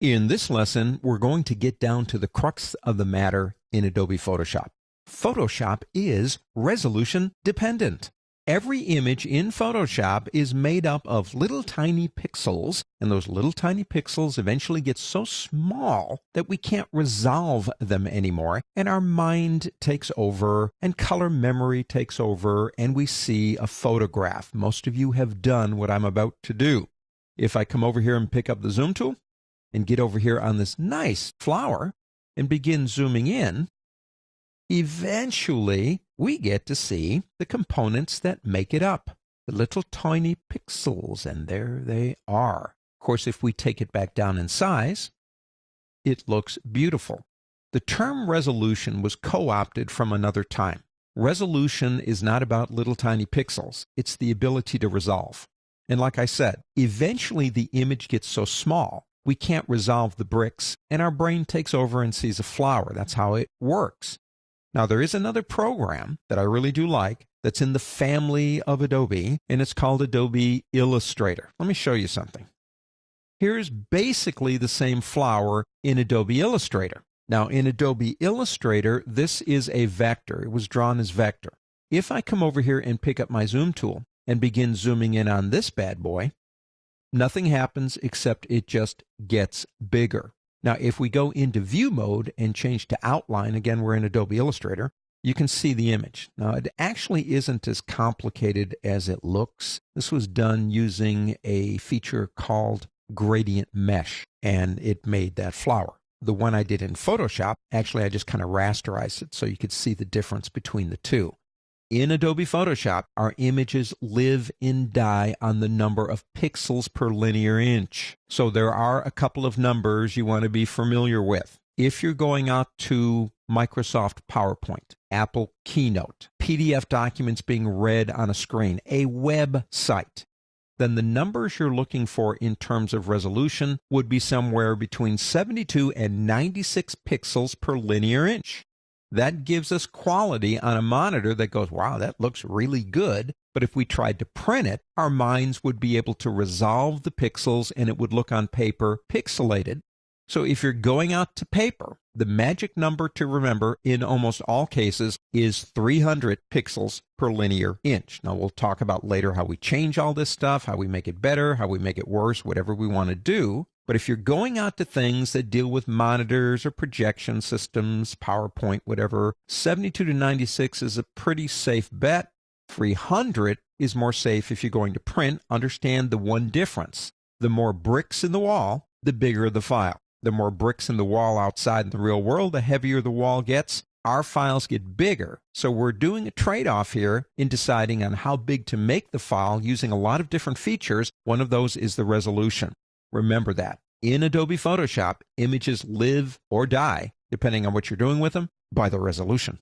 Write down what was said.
In this lesson, we're going to get down to the crux of the matter in Adobe Photoshop. Photoshop is resolution dependent. Every image in Photoshop is made up of little tiny pixels, and those little tiny pixels eventually get so small that we can't resolve them anymore, and our mind takes over, and color memory takes over, and we see a photograph. Most of you have done what I'm about to do. If I come over here and pick up the zoom tool, and get over here on this nice flower, and begin zooming in, eventually we get to see the components that make it up, the little tiny pixels, and there they are. Of course, if we take it back down in size, it looks beautiful. The term resolution was co-opted from another time. Resolution is not about little tiny pixels. It's the ability to resolve. And like I said, eventually the image gets so small, we can't resolve the bricks, and our brain takes over and sees a flower. That's how it works. Now, there is another program that I really do like that's in the family of Adobe, and it's called Adobe Illustrator. Let me show you something. Here's basically the same flower in Adobe Illustrator. Now, in Adobe Illustrator, this is a vector. It was drawn as vector. If I come over here and pick up my zoom tool and begin zooming in on this bad boy, nothing happens except it just gets bigger. Now, if we go into view mode and change to outline, again, we're in Adobe Illustrator, you can see the image. Now, it actually isn't as complicated as it looks. This was done using a feature called gradient mesh, and it made that flower. The one I did in Photoshop, actually, I just kind of rasterized it so you could see the difference between the two. In Adobe Photoshop, our images live and die on the number of pixels per linear inch. So there are a couple of numbers you want to be familiar with. If you're going out to Microsoft PowerPoint, Apple Keynote, PDF documents being read on a screen, a website, then the numbers you're looking for in terms of resolution would be somewhere between 72 and 96 pixels per linear inch. That gives us quality on a monitor that goes, wow, that looks really good. But if we tried to print it, our minds would be able to resolve the pixels and it would look on paper pixelated. So if you're going out to paper, the magic number to remember in almost all cases is 300 pixels per linear inch. Now, we'll talk about later how we change all this stuff, how we make it better, how we make it worse, whatever we want to do. But if you're going out to things that deal with monitors or projection systems, PowerPoint, whatever, 72 to 96 is a pretty safe bet. 300 is more safe if you're going to print. Understand the one difference. The more bricks in the wall, the bigger the file. The more bricks in the wall outside in the real world, the heavier the wall gets. Our files get bigger. So we're doing a trade-off here in deciding on how big to make the file using a lot of different features. One of those is the resolution. Remember that. In Adobe Photoshop, images live or die, depending on what you're doing with them, by the resolution.